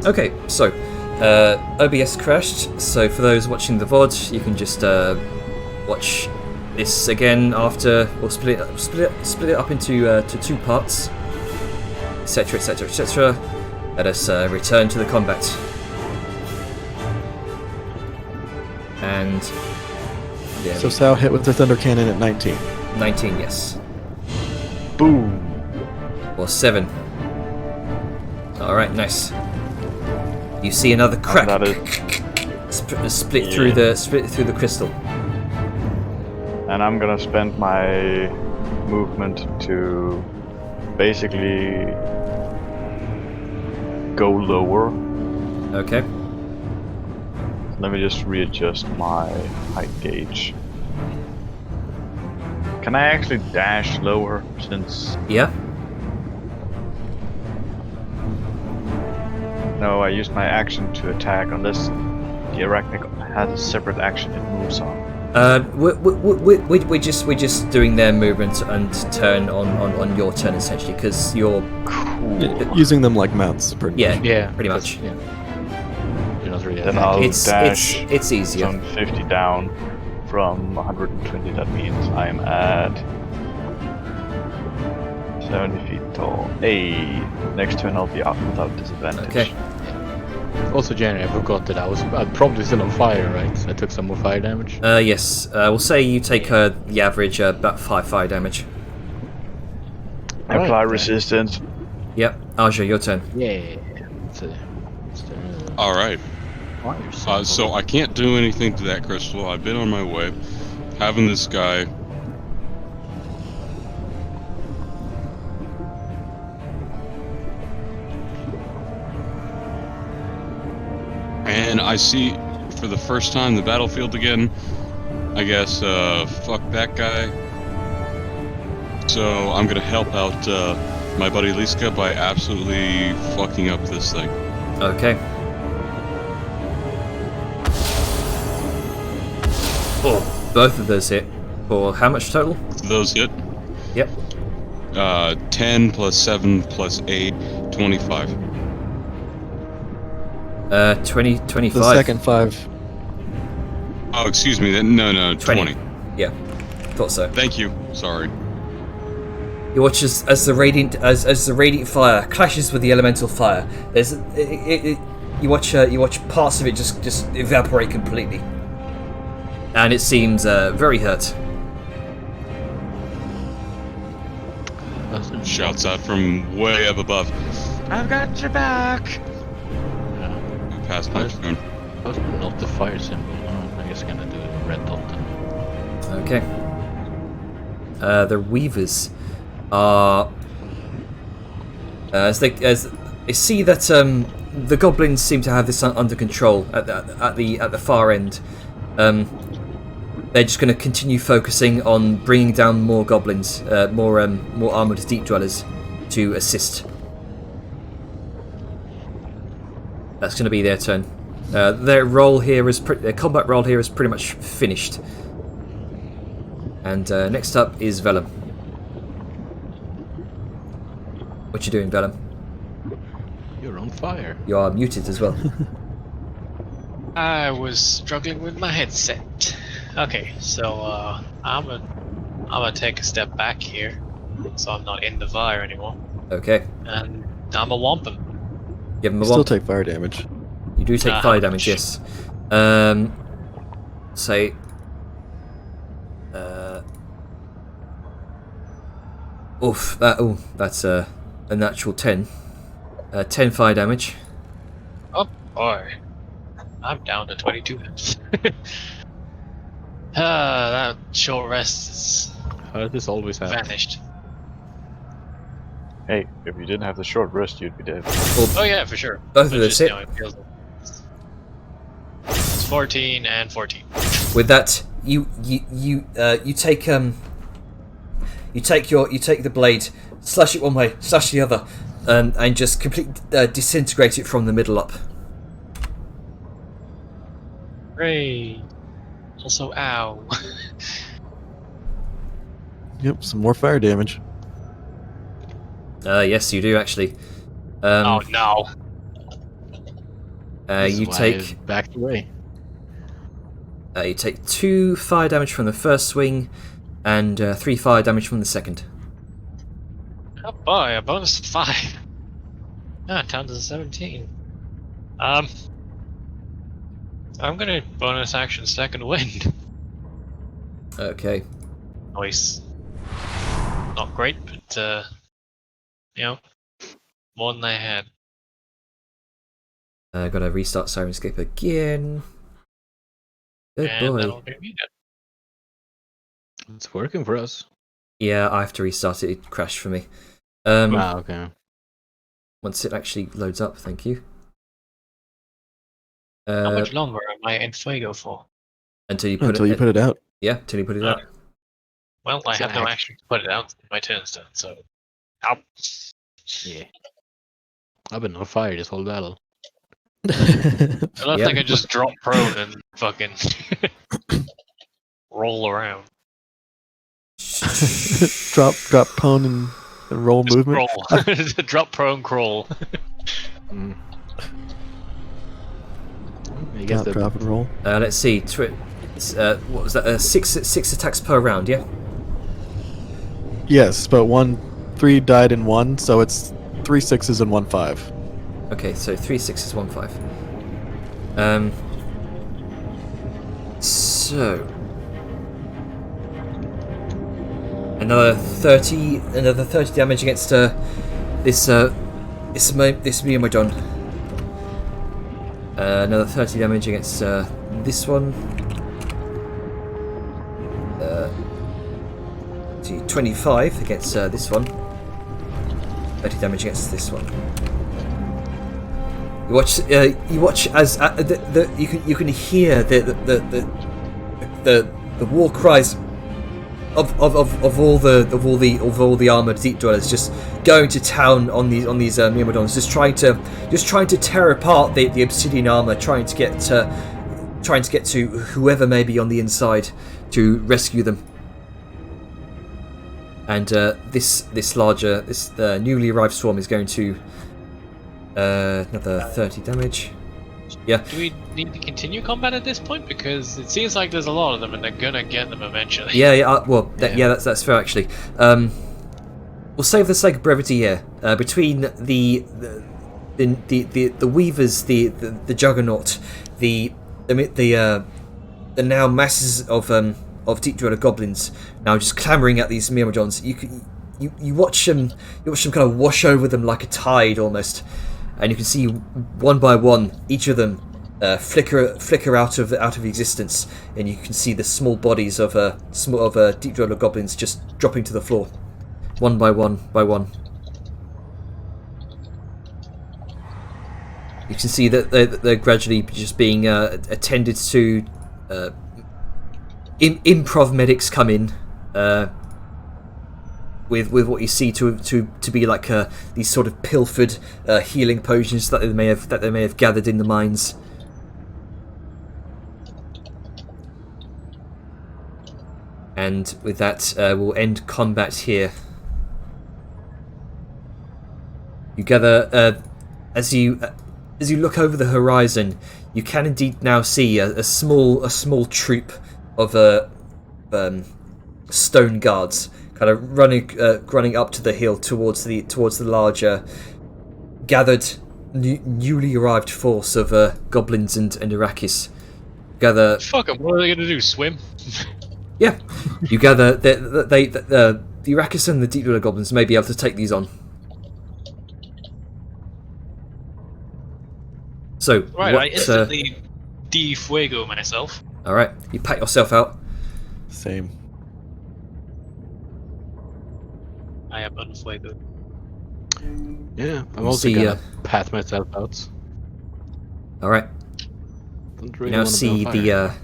Okay, so OBS crashed. So for those watching the VOD, you can just watch this again after, or split it up into to 2 parts, etc., etc., etc. Let us return to the combat. And yeah, So Sal hit with the Thunder Cannon at 19. 19, yes, Boom. or 7. All right, nice. You see another crack. And that is, split through the crystal. and I'm gonna spend my movement to basically go lower. Okay. Let me just readjust my height gauge. Can I actually dash lower since... Yeah. No, I used my action to attack unless the arachnid has a separate action it moves on. We're just doing their movement and turn on your turn essentially because you're Cool. Using them like mounts, pretty much. Yeah, pretty much. Yeah. You're not really. Then I'll It's easier. zone 50 down from 120. That means I'm at 70 feet tall. Hey, next turn I'll be up without disadvantage. Okay. Also, Jenny, I forgot that I'm probably still on fire, right? I took some more fire damage. Yes. We'll say you take the average about 5 fire damage. Apply Right, resistance. Yep. Aja, your turn. Yeah. All right. Fire So I can't do anything to that crystal. I've been on my way. Having this guy. And I see, for the first time, the battlefield again. I guess, fuck that guy. So I'm gonna help out my buddy Liska by absolutely fucking up this thing. Okay. Oh, both of those hit. For how much total? Those hit. Yep. 10 plus 7 plus 8, 25. 25. The second 5. Oh, excuse me. No, 20. Yeah, thought so. Thank you. Sorry. You watch as the radiant fire clashes with the elemental fire. There's you watch parts of it just evaporate completely, and it seems very hurt. Shouts out from way up above. I've got your back. Past my turn. Not the fire symbol. I guess I'm gonna do a red dot then. Okay. The Weavers are as they see that the goblins seem to have this under control at the far end. They're just going to continue focusing on bringing down more goblins, more armored deep dwellers to assist. That's going to be their turn. Their combat role here is pretty much finished. And next up is Vellum. What you doing, Vellum? You're on fire. You are muted as well. I was struggling with my headset. Okay, so I'm gonna take a step back here, so I'm not in the fire anymore. Okay. And I'm a womp him. Give him a Still womp. take fire damage. You do take fire damage, yes. Say. Oof. That's a natural 10. 10 fire damage. Oh boy, I'm down to 22. That short rest is How does this always happen? vanished. Hey, if you didn't have the short rest, you'd be dead. Oh yeah, for sure. Both of But those just, hit. you know, it feels like it's 14 and 14. With that, you take the blade, slash it one way, slash the other, and just completely disintegrate it from the middle up. Great. Also, ow. Yep, some more fire damage. Yes, you do actually. Oh no. This is You why I take backed away. you take 2 fire damage from the first swing, and 3 fire damage from the second. Oh boy, a bonus 5. Ah, down to 17. I'm gonna bonus action second wind. Okay. Nice. Not great, but you know, more than I had. Gotta restart Sirenscape again. Good And boy. that'll be me then. It's working for us. Yeah, I have to restart it. It crashed for me. Okay. Once it actually loads up, thank you. How much longer am I in Fuego for? Until you put Until you put it out. Yeah, until you put it out. Well, I have no Exact. action to put it out. My turn's done, so. Ow. Yeah. I've been on fire this whole battle. I don't Yep. think I just drop prone and fucking roll around. drop pwn and roll Just movement. Crawl. Drop prone crawl. Mm. I guess Drop and roll. Let's see. What was that? Six attacks per round. Yeah. Yes, but 3 died in 1, so it's 3 6s and 1 5. Okay, so 3 6s, 1 5. So another 30 damage against this Myrmidon. Another 30 damage against this one. 25 against this one. 30 damage against this one. You watch as you can hear the war cries of all the armored deep dwellers just going to town on these Myrmidons, just trying to tear apart the obsidian armor, trying to get to whoever may be on the inside to rescue them. And this newly arrived swarm is going to another 30 damage. Yeah. Do we need to continue combat at this point? Because it seems like there's a lot of them, and they're gonna get them eventually. Yeah. That's fair actually. We'll save the sake of brevity here. Between the weavers, the juggernaut, the now masses of deep dweller goblins now just clamoring at these Myrmidons. You watch them kind of wash over them like a tide almost, and you can see one by one each of them flicker out of existence, and you can see the small bodies of deep dweller goblins just dropping to the floor, one by one. You can see that they're gradually just being attended to. Improv medics come in with what you see to be like these sort of pilfered healing potions that they may have gathered in the mines. And with that, we'll end combat here. You gather as you look over the horizon, you can indeed now see a small troop of stone guards kind of running up to the hill towards the larger gathered newly arrived force of goblins and Arrakis. Gather. Fuck 'em, what are they gonna do? Swim? Yeah, you gather that the Arrakis and the deep dweller goblins may be able to take these on. So Right, I instantly de-fuego myself. all right, you pat yourself out. Same. I am unfuego. Yeah, I'm You also see, gonna pat myself out. All right. Don't You really now wanna see be on fire.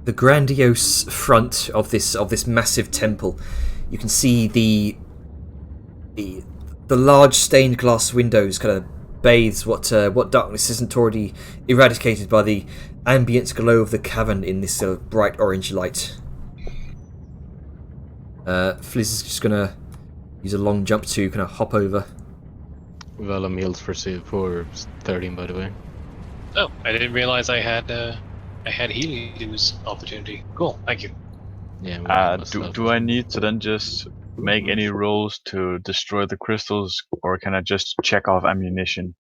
the grandiose front of this massive temple. You can see the large stained glass windows kind of bathes what darkness isn't already eradicated by the ambient glow of the cavern in this bright orange light. Fliz is just gonna use a long jump to kind of hop over. Vellum heals for 13, by the way. Oh, I didn't realize I had healing use opportunity. Cool, thank you. Yeah. we got Do myself do as I well. need to then just make any rolls to destroy the crystals, or can I just check off ammunition?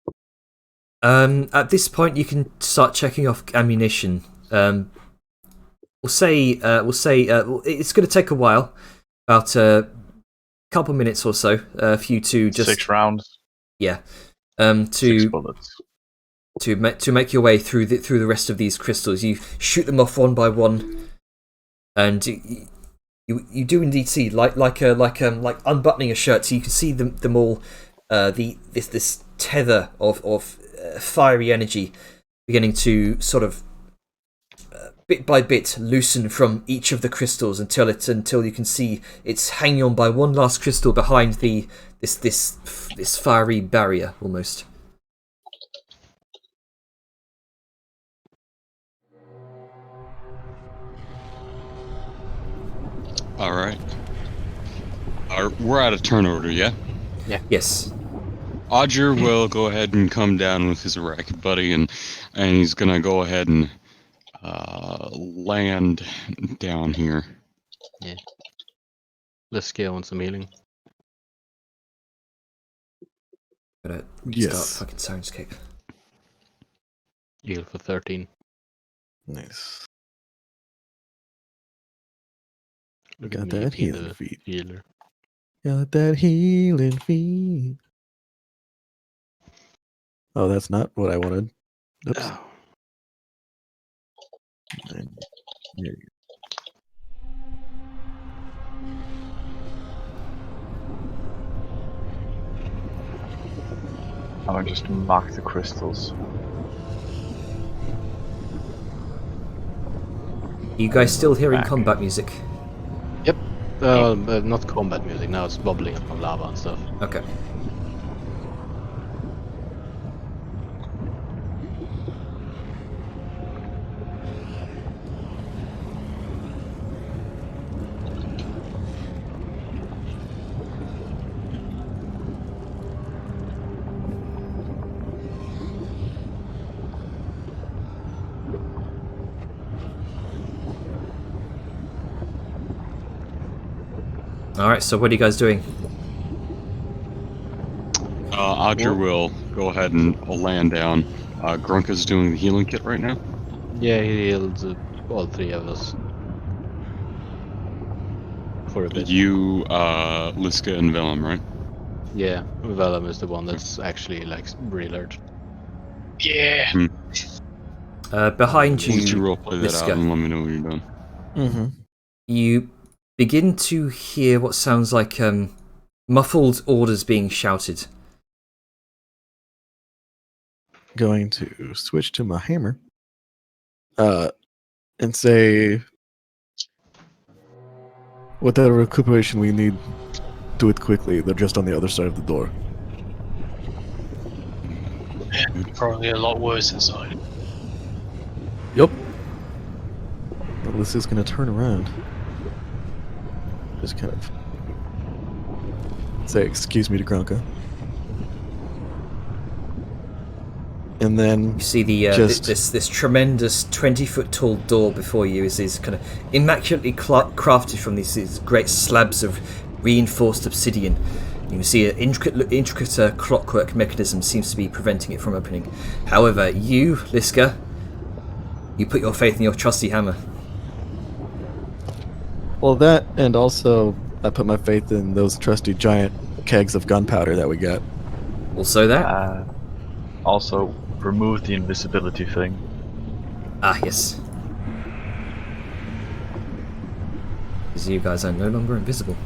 At this point, you can start checking off ammunition. We'll say it's going to take a while, about a couple minutes or so, for you to just 6 rounds, yeah, 6 to bullets. to make your way through the rest of these crystals. You shoot them off one by one, and you do indeed see like unbuttoning a shirt, so you can see them all. This tether of fiery energy beginning to sort of bit by bit loosen from each of the crystals until you can see it's hanging on by one last crystal behind this fiery barrier almost. All right. We're out of turn order, yeah? Yes. Odger will go ahead and come down with his racket buddy, and he's gonna go ahead and land down here. Let's go on some healing. Gotta Yes. start fucking Soundscape. Heal for 13. Nice. Look Got at me that being healing the feat. healer. Got that healing feet. Oh, that's not what I wanted. Oops. Oh. And there you I'm gonna just mark the crystals. You guys still hearing Back. combat music? Not combat music, now it's bubbling from lava and stuff. Okay. Alright, so what are you guys doing? Odger will go ahead and land down. Grunka's doing the healing kit right now. Yeah, he healed all three of us. For a bit. You, Liska, and Vellum, right? Yeah, Vellum is the one that's actually like really alert. Yeah. Behind Why don't you you, roleplay that out Liska, and let me know when you're done. Mm-hmm. you begin to hear what sounds like muffled orders being shouted. Going to switch to my hammer. And say, with that recuperation we need, do it quickly. They're just on the other side of the door. Probably a lot worse inside. Yep. Well, this is going to turn around. Just kind of say, excuse me to Gronka. And then You see the Just- this tremendous 20-foot tall door before you is kind of immaculately crafted from these great slabs of reinforced obsidian. You can see an intricate clockwork mechanism seems to be preventing it from opening. However, you, Liska, you put your faith in your trusty hammer. well, that, and also I put my faith in those trusty giant kegs of gunpowder that we got. Also that. Also, remove the invisibility thing. Ah, yes. Because you guys are no longer invisible.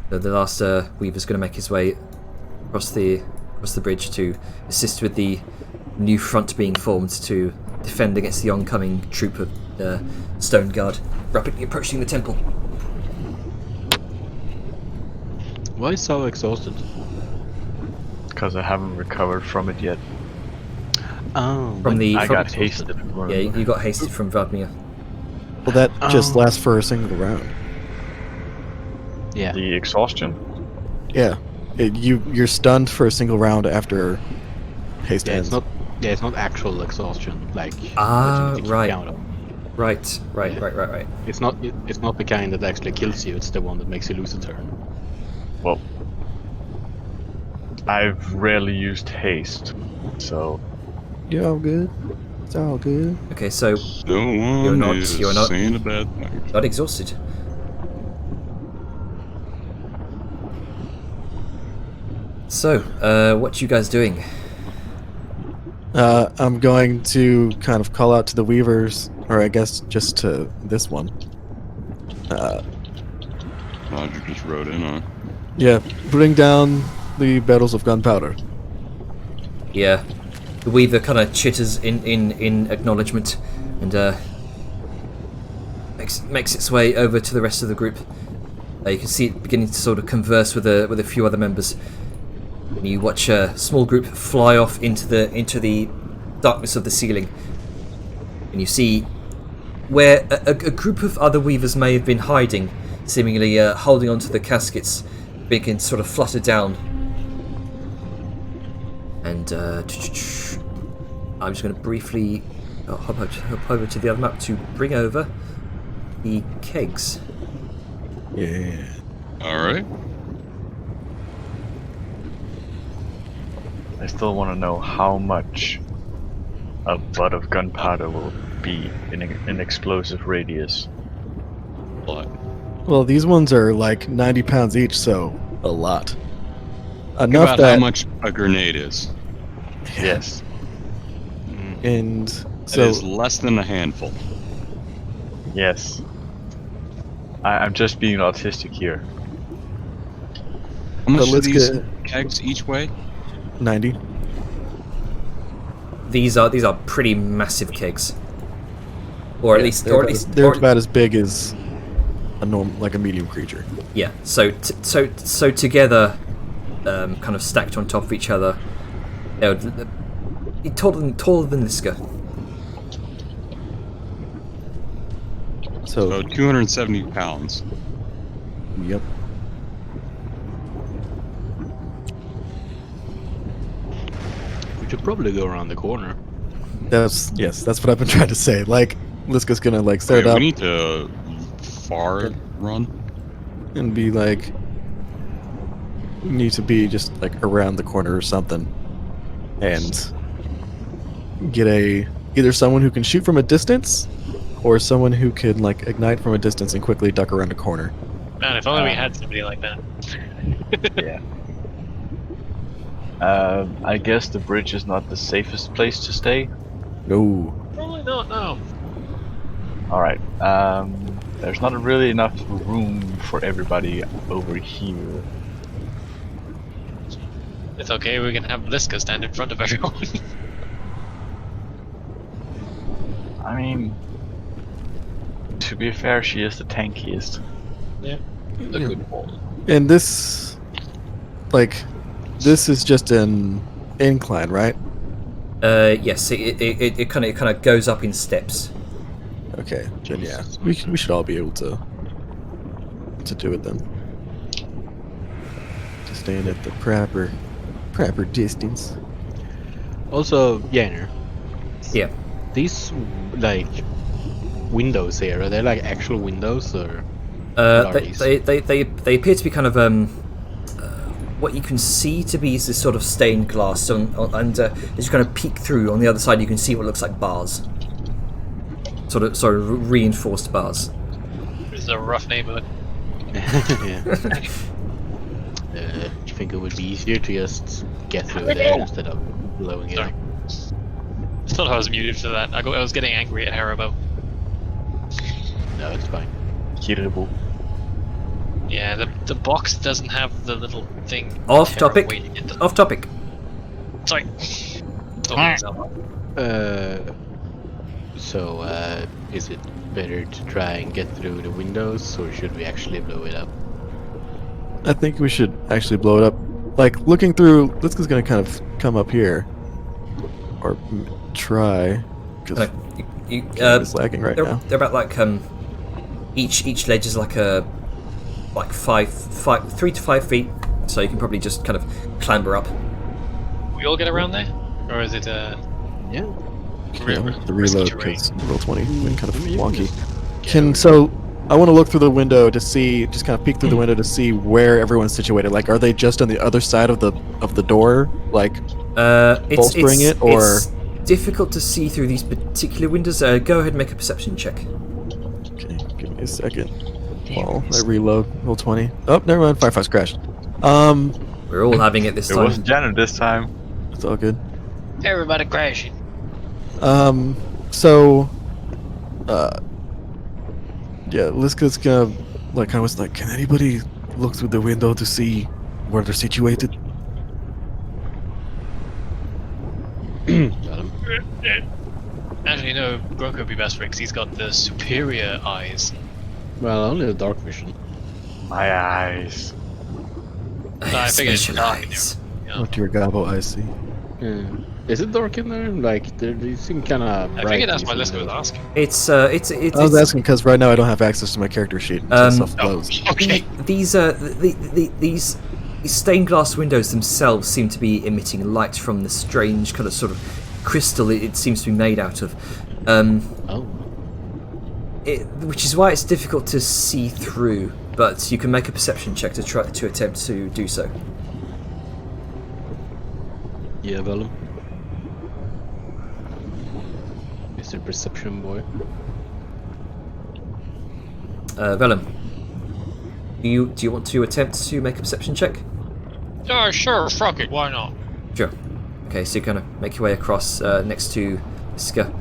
So the last Weaver's going to make his way across the bridge to assist with the new front being formed to defend against the oncoming troop of Stone Guard rapidly approaching the temple. Why so exhausted? Because I haven't recovered from it yet. Oh, From the I from- got hasted. Yeah, you got hasted from Vladimir. Well, that just Oh. lasts for a single round. yeah. The exhaustion. Yeah. You're stunned for a single round after haste Yeah, ends. it's not actual exhaustion like Ah, that you need to right. keep count of. Right. Right. It's not the kind that actually kills you. It's the one that makes you lose a turn. Well, I've rarely used haste, so You're all good. It's all good. Okay, so No not- one is you're not- saying a bad thing. not exhausted. So, what you guys doing? I'm going to kind of call out to the Weavers, or I guess just to this one. Roger just wrote in on it. Yeah, bring down the barrels of gunpowder. Yeah, the Weaver kind of chitters in acknowledgement, and makes its way over to the rest of the group. You can see it beginning to sort of converse with a few other members. And you watch a small group fly off into the darkness of the ceiling, and you see where a group of other Weavers may have been hiding, seemingly holding onto the caskets, begin to sort of flutter down. And I'm just going to briefly hop over to the other map to bring over the kegs. Yeah. Alright. I still want to know how much a butt of gunpowder will be in an explosive radius. What? Well, these ones are like 90 pounds each, so a lot. Think Enough about that. how much a grenade is. Yes. And It so is less than a handful. Yes. I'm just being autistic here. How much do let's these get- kegs each weigh? 90. These are pretty massive kegs, or at least they're about as big as a like a medium creature. yeah. So together, kind of stacked on top of each other, they would be taller than Liska. So 270 pounds. Yep. We should probably go around the corner. That's what I've been trying to say. Like, Liska's gonna like set Okay, it up we need to far run. and be like, we need to be just like around the corner or something, and get either someone who can shoot from a distance, or someone who can like ignite from a distance and quickly duck around a corner. Man, if only we had somebody like that. Yeah. I guess the bridge is not the safest place to stay. No. Probably not, no. Alright. There's not really enough room for everybody over here. It's okay, we can have Liska stand in front of everyone. I mean, to be fair, she is the tankiest. Yeah. A good wall. And this, like, this is just an incline, right? Yes, it kind of goes up in steps. Okay, then yeah, we should all be able to do it then. Just stand at the proper distance. Also, Jenner, Yeah. these like windows here, are they like actual windows or? What are these? They appear to be kind of what you can see to be is this sort of stained glass, and as you kind of peek through on the other side, you can see what looks like bars, sort of reinforced bars. This is a rough neighborhood. Yeah. Do you think it would be easier to just get through there instead of blowing it Sorry. up? I thought I was muted for that. I was getting angry at Haribo. No, it's fine. Kirebo. Yeah, the box doesn't have the little thing. Off topic. waiting in the- Off topic. Sorry. Don't make yourself up. So, is it better to try and get through the windows, or should we actually blow it up? I think we should actually blow it up. Like, looking through, Liska's gonna kind of come up here. Or try. Because it's lagging right now. They're about like each ledge is like 3 to 5 feet so you can probably just kind of clamber up. We all get around there, or is it Yeah. The reload terrain? because roll 20 been kind of I mean, you can wonky. just I want to look through the window to see, just kind of peek through the window to see where everyone's situated. Like, are they just on the other side of the door, like bolstering it, or? It's difficult to see through these particular windows. Go ahead and make a perception check. Okay, give me a second. While I reload, roll 20. Oh, never mind. Firefox crashed. We're all having it this It time. wasn't Janet this time. It's all good. Everybody crashing. So, yeah, Liska's gonna, like, I was like, can anybody look through the window to see where they're situated? Got him. Actually, no, Grok would be best for it because he's got the superior eyes. Well, only the dark vision. My eyes. I figured it's dark in there. Specialize. Yeah. What do your gobbo eyes see? Yeah. Is it dark in there? Like, they seem kind of. I figured that's why Liska was asking. It's I was asking because right now I don't have access to my character sheet until stuff closed. Okay. These these stained glass windows themselves seem to be emitting light from the strange kind of sort of crystal it seems to be made out of, Oh. which is why it's difficult to see through. But you can make a perception check to try to attempt to do so. Yeah, Vellum. Mr. Perception Boy. Vellum, do you want to attempt to make a perception check? Oh, sure, fuck it, why not? Sure. Okay, so you kind of make your way across next to Iska.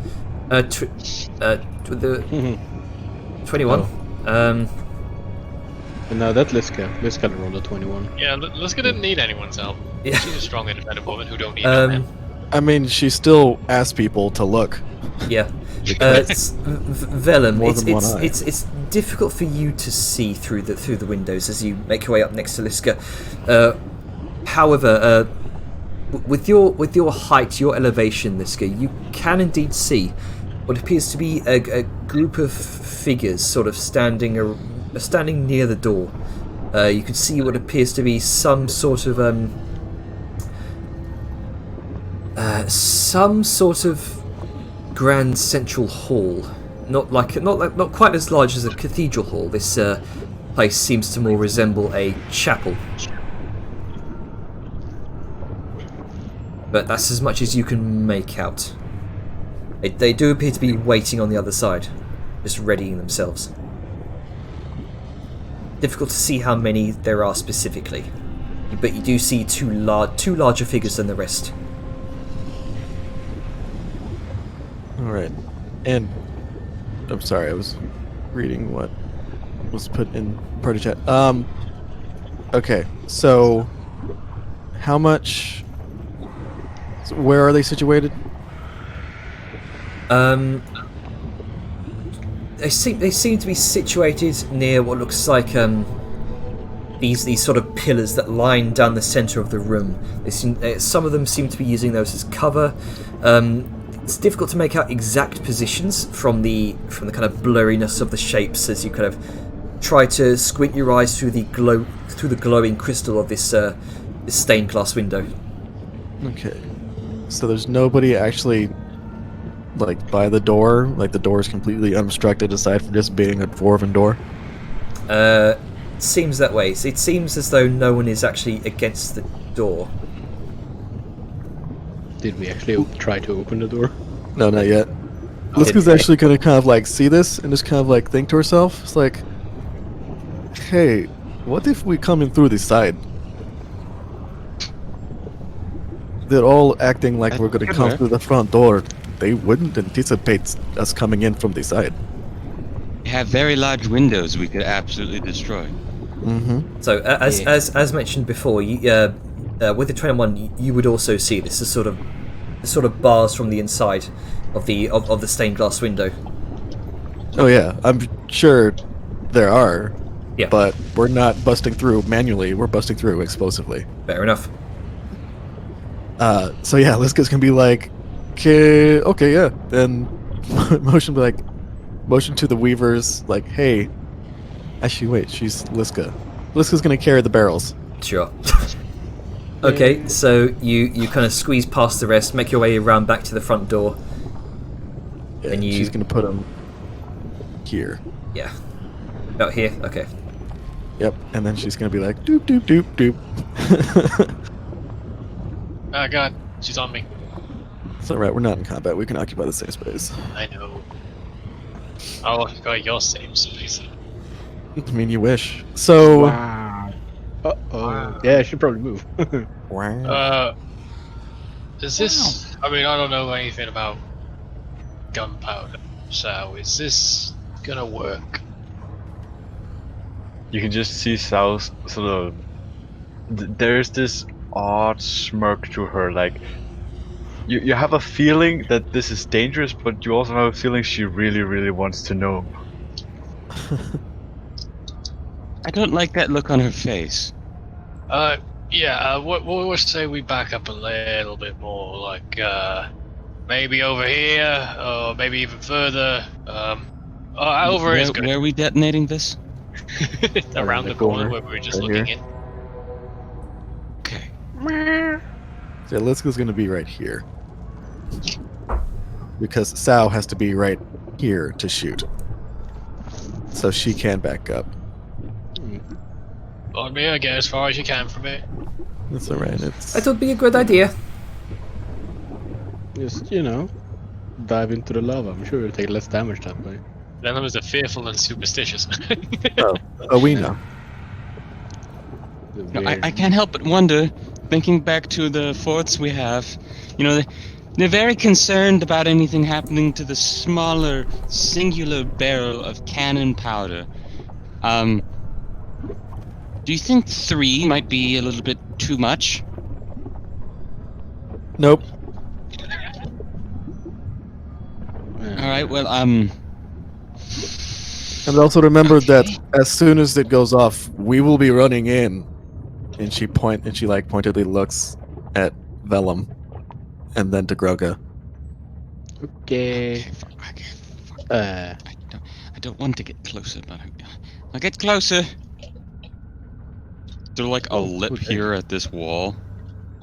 The 21. And now that Liska rolled a 21. Yeah, Liska didn't need anyone's help. Yeah. She's a strong, independent woman who don't need no man. I mean, she still asked people to look. Yeah. Vellum, More than one eye. it's difficult for you to see through the windows as you make your way up next to Liska. However, with your height, your elevation, Liska, you can indeed see what appears to be a group of figures sort of standing near the door. You can see what appears to be some sort of grand central hall. Not quite as large as a cathedral hall. This place seems to more resemble a chapel. But that's as much as you can make out. They do appear to be waiting on the other side, just readying themselves. Difficult to see how many there are specifically, but you do see two larger figures than the rest. Alright. And I'm sorry, I was reading what was put in party chat. Okay, so how much, where are they situated? They seem to be situated near what looks like these sort of pillars that line down the center of the room. Some of them seem to be using those as cover. It's difficult to make out exact positions from the kind of blurriness of the shapes as you kind of try to squint your eyes through the glowing crystal of this stained glass window. Okay. So there's nobody actually, like, by the door? Like, the door is completely unobstructed aside from just being a dwarven door? Seems that way. It seems as though no one is actually against the door. Did we actually try to open the door? No, not yet. Liska's actually gonna kind of, like, see this and just kind of, like, think to herself. It's like, hey, what if we come in through the side? They're all acting like we're gonna come through the front door. They wouldn't anticipate us coming in from the side. We have very large windows we could absolutely destroy. Mm-hmm. So as mentioned before, with the 21, you would also see this as sort of bars from the inside of the stained glass window. Oh yeah, I'm sure there are. Yeah. But we're not busting through manually. We're busting through explosively. Fair enough. So yeah, Liska's gonna be like, okay, yeah. Then motion to the weavers, like, hey. Actually, wait, she's Liska. Liska's gonna carry the barrels. Sure. Okay, so you kind of squeeze past the rest, make your way around back to the front door. Yeah, And she's gonna put him here. Yeah. About here? Okay. Yep, and then she's gonna be like doop doop doop doop. Oh god, she's on me. It's alright, we're not in combat. We can occupy the safe space. I know. I'll occupy your safe space. I mean, you wish. So. Wow. Yeah, I should probably move. Wow. Is this... I mean, I don't know anything about gunpowder, so is this gonna work? You can just see South sort of. There's this odd smirk to her, like. You have a feeling that this is dangerous, but you also have a feeling she really, really wants to know. I don't like that look on her face. Yeah, we'll say we back up a little bit more, like, maybe over here, or maybe even further, over here is good. Where are we detonating this? Around the corner where we were just Right looking here. in. Okay. So Liska's gonna be right here. Because Sao has to be right here to shoot. So she can back up. On me, get as far as you can from it. That's alright. It's That would be a good idea. Just, dive into the lava. I'm sure it'll take less damage that way. Then I was a fearful and superstitious. oh, we know. No, I can't help but wonder, thinking back to the forts we have, they're very concerned about anything happening to the smaller, singular barrel of cannon powder. Do you think 3 might be a little bit too much? Nope. Alright, well, And also remember that as soon as it goes off, we will be running in. And she pointedly looks at Vellum, and then to Groga. Okay. fuck. I don't want to get closer, but I'll get closer. Is there like a lip okay. here at this wall?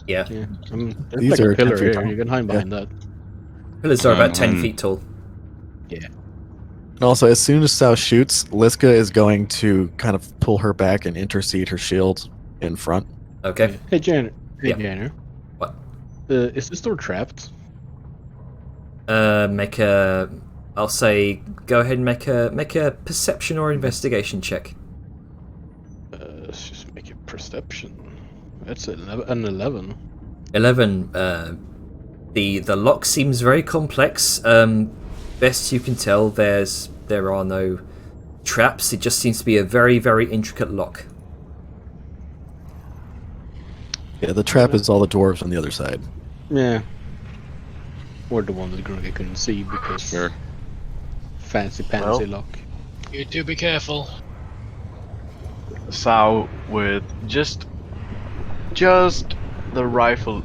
Yeah. Yeah. There's These like are a 10 pillar feet here. tall. You can hide behind that. Pillars are about 10 Um, feet tall. And also, as soon as Sao shoots, Liska is going to kind of pull her back and intercede her shield in front. Okay. Hey, Janner. Hey, Yeah. Janner. What? Is this door trapped? I'll say, go ahead and make a perception or investigation check. Let's just make a perception. That's an 11. 11. The lock seems very complex. Best you can tell, there are no traps. It just seems to be a very, very intricate lock. Yeah, the trap is all the dwarves on the other side. Yeah. Or the one that Groga couldn't see because Sure. fancy pansy Well. lock. You do be careful. Sao with just the rifle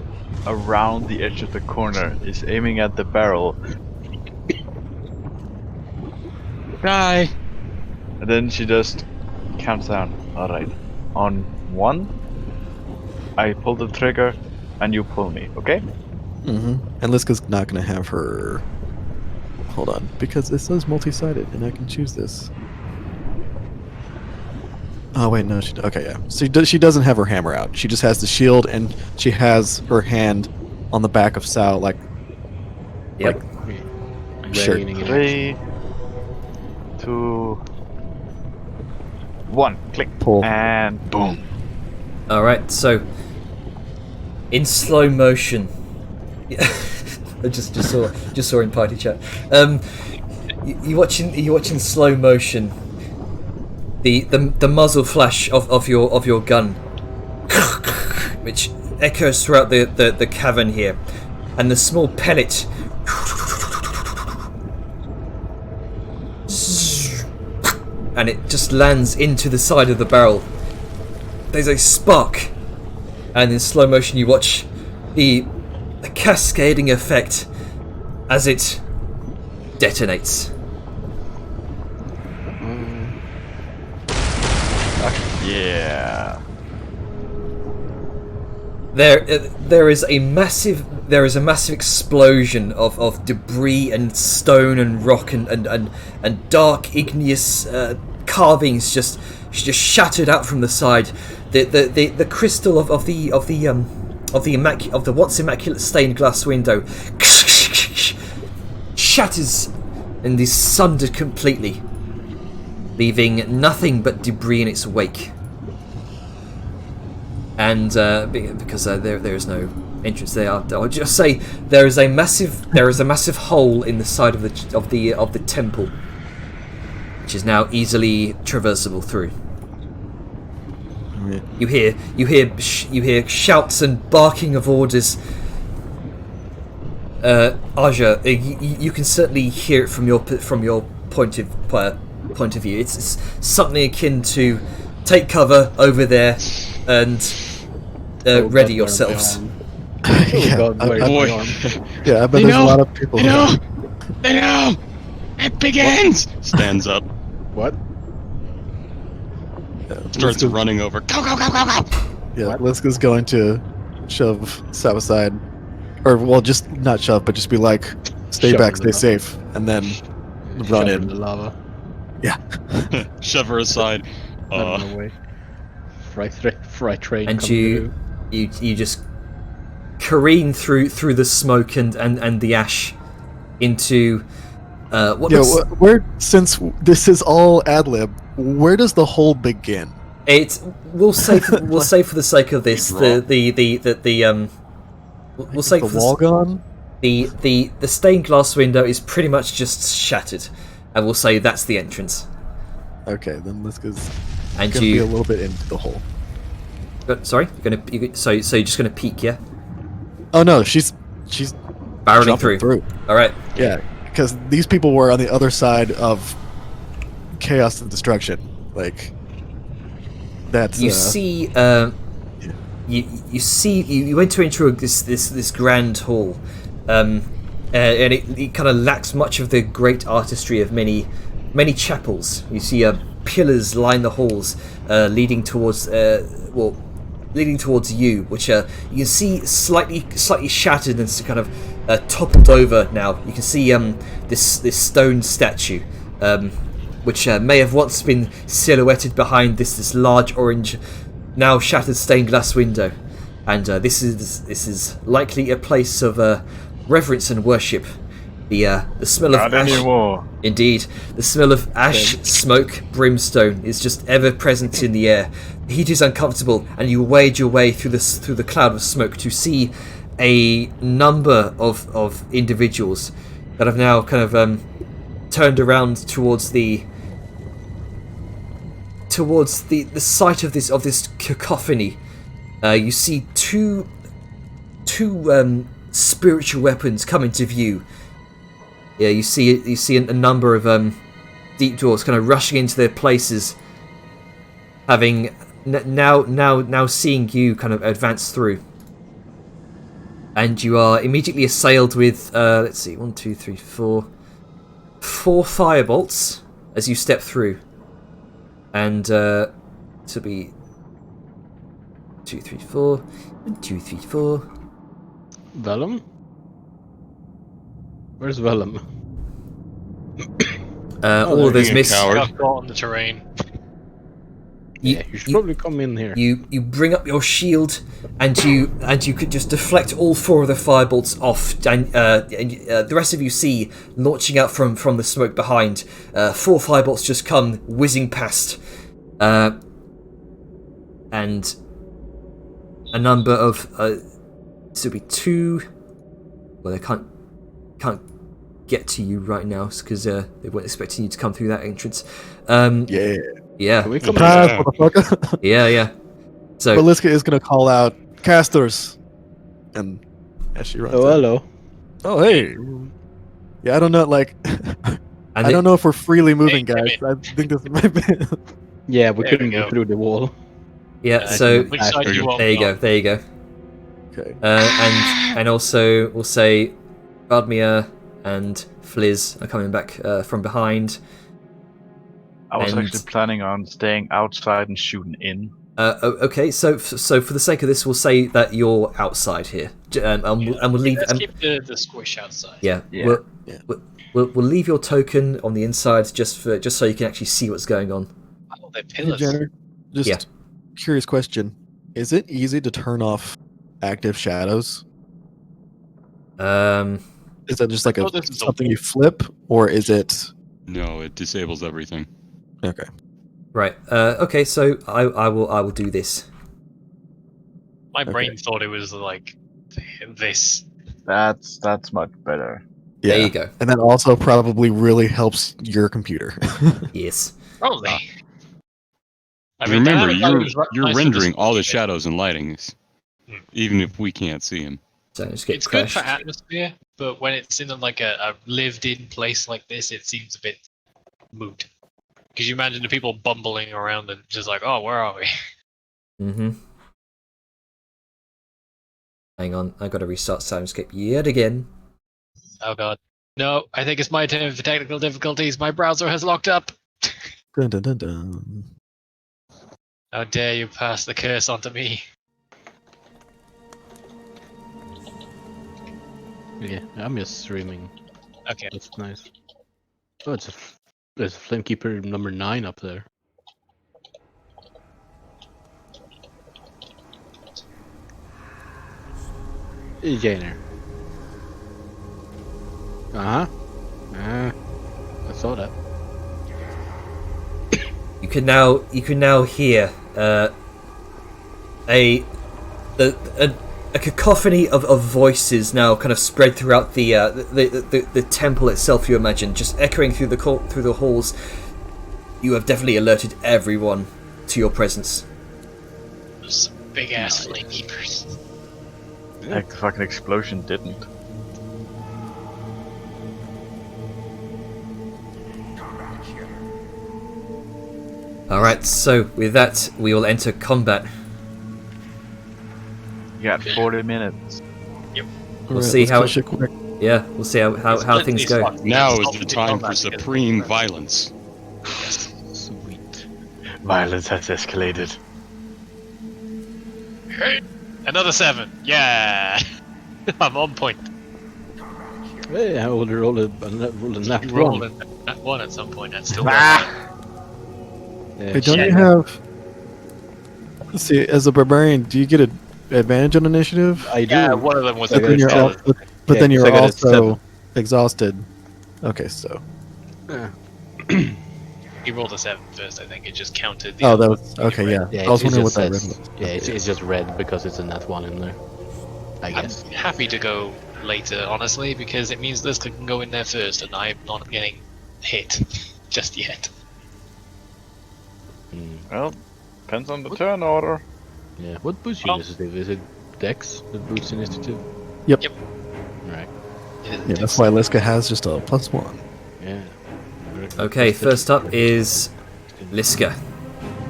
around the edge of the corner is aiming at the barrel, Die! and then she just counts down. Alright. On 1, I pull the trigger and you pull me, okay? Mm-hmm. And Liska's not going to have her... Hold on, because this is multi-sided, and I can choose this. Oh, wait, no, okay, yeah. So she doesn't have her hammer out. She just has the shield, and she has her hand on the back of Sao, like... Yep. Sure. Raining in 3, 2, 1. Click. Pull. And boom. Alright, so in slow motion. I just saw in party chat. You watching slow motion. The muzzle flash of your gun, which echoes throughout the cavern here, and the small pellet and it just lands into the side of the barrel. There's a spark, and in slow motion you watch the cascading effect as it detonates. Yeah. There is a massive explosion of debris and stone and rock and dark igneous carvings just shattered out from the side. The crystal of the once immaculate stained glass window shatters and is sundered completely, leaving nothing but debris in its wake. And because there is no entrance there, I'll just say there is a massive hole in the side of the temple, which is now easily traversable through. You hear shouts and barking of orders. Aja, you can certainly hear it from your point of view. It's something akin to take cover over there and ready yourselves. Yeah, God, I- where's I- my arm? Yeah, I bet They there's know! a lot of people. They know! They know! It begins! Stands up, What? starts running over. Go, go, go, go, go! Yeah, Liska's going to shove Sav aside, or well, just not shove, but just be like, "Stay Shove back, in stay the safe," and then run Shove in in. the lava. Shove her aside. Run away. Freight train. And coming you just careen through the smoke and the ash into what Yeah, looks, where since this is all ad lib, where does the hole begin? we'll say for the sake of this Draw. we'll say The for wall gone? the stained glass window is pretty much just shattered, and we'll say that's the entrance. Okay, then Liska's And gonna be a you, little bit into the hole. sorry, so you're just gonna peek, yeah, Oh no, she's barreling jumping through. All right, Yeah, because these people were on the other side of chaos and destruction. Like that's you see, you enter into this grand hall, and it kind of lacks much of the great artistry of many chapels. You see pillars line the halls, leading towards you, which you can see slightly shattered and kind of toppled over now. You can see this stone statue, which may have once been silhouetted behind this large orange, now shattered stained glass window, and this is likely a place of reverence and worship. The smell of Not ash. anymore. Indeed, the smell of ash, smoke, brimstone is just ever present in the air. The heat is uncomfortable, and you wade your way through the cloud of smoke to see a number of individuals that have now kind of turned around towards the site of this cacophony. You see two spiritual weapons come into view. Yeah, you see a number of deep dwarves kind of rushing into their places, having now seeing you kind of advance through, and you are immediately assailed with let's see, 1, 2, 3, 4 firebolts as you step through, and to be 2, 3, 4, 1, 2, 3, 4. Vellum? Where's Vellum? All of those being a miss. coward. Got caught on the terrain. Yeah, you should probably come in here. You bring up your shield, and you could just deflect all 4 of the firebolts off, and the rest of you see launching out from the smoke behind. 4 firebolts just come whizzing past, and a number of this would be 2. Well, they can't get to you right now because they weren't expecting you to come through that entrance. yeah. Yeah, Can we come Pass, in? motherfucker. yeah. So. But Liska is gonna call out casters, and as she runs. Oh, in. hello. Oh, hey. Yeah, I don't know. Like, And I don't know if we're freely moving, Hey, guys. I think this might be. Yeah, we There couldn't we go go. through the wall. Yeah, so Which side do you want? there you me go, on? there you go. Okay. And also we'll say Valdmir and Fliz are coming back from behind. I was And- actually planning on staying outside and shooting in. Okay, so for the sake of this, we'll say that you're outside here, and we'll leave. Let's keep the squish outside. Yeah, Yeah. we'll leave your token on the inside just so you can actually see what's going on. Oh, they're Hey, pillars. Jenner, just Yeah. curious question. Is it easy to turn off active shadows? Is that just like Oh, this is something you flip, or is it... No, it disables everything. Okay. Right. Okay. So I will do this. My Okay. brain thought it was like this. That's much better. Yeah. There you go. And that also probably really helps your computer. Yes. Probably. I And remember, the other guy was you're nice with rendering the all the squish. shadows and lightings, even if we can't see them. So just get It's good crashed. for atmosphere, but when it's in a lived-in place like this, it seems a bit moot. Because you imagine the people bumbling around and just like, oh, where are we? Mm-hmm. Hang on, I got to restart Soundscape yet again. Oh god. No, I think it's my turn for technical difficulties. My browser has locked up. Dun, dun, dun, dun. How dare you pass the curse onto me? Yeah, I'm just streaming. Okay. That's nice. Oh, there's Flamekeeper number 9 up there. Jainer. Uh-huh. I saw that. You can now hear a cacophony of voices now kind of spread throughout the temple itself. You imagine just echoing through the halls. You have definitely alerted everyone to your presence. There's some big ass flamekeepers. Like the fucking explosion didn't. Alright, so with that, we will enter combat. You got 40 minutes. Alright, see let's how finish it quick. Yeah, we'll see how things go. Now is the time for supreme violence. Sweet. Violence has escalated. Another 7. Yeah. I'm on point. Hey, I will roll a nat You rolled one. a 1 at some point. That's still Yeah, Hey, don't you shit. have... Let's see, as a barbarian, do you get an advantage on initiative? I do. Yeah, one of them was But a then you're, good but then Yeah, you're so I got a also 7. exhausted. Okay, so... He rolled a 7 first, I think. It just counted the Oh, other that one. was... Okay, yeah. Yeah, I was it wondering what just that red says- was. Yeah, it's just red because it's a nat 1 in there. I I'm guess. happy to go later, honestly, because it means Liska can go in there first, and I'm not getting hit just yet. Hmm. Well, depends on the turn order. Yeah. What boosts your Well- initiative? Is it Dex that boosts initiative? Yep. Yep. Right. Yeah, that's why Liska has just a +1. Yeah. Okay, first up is Liska.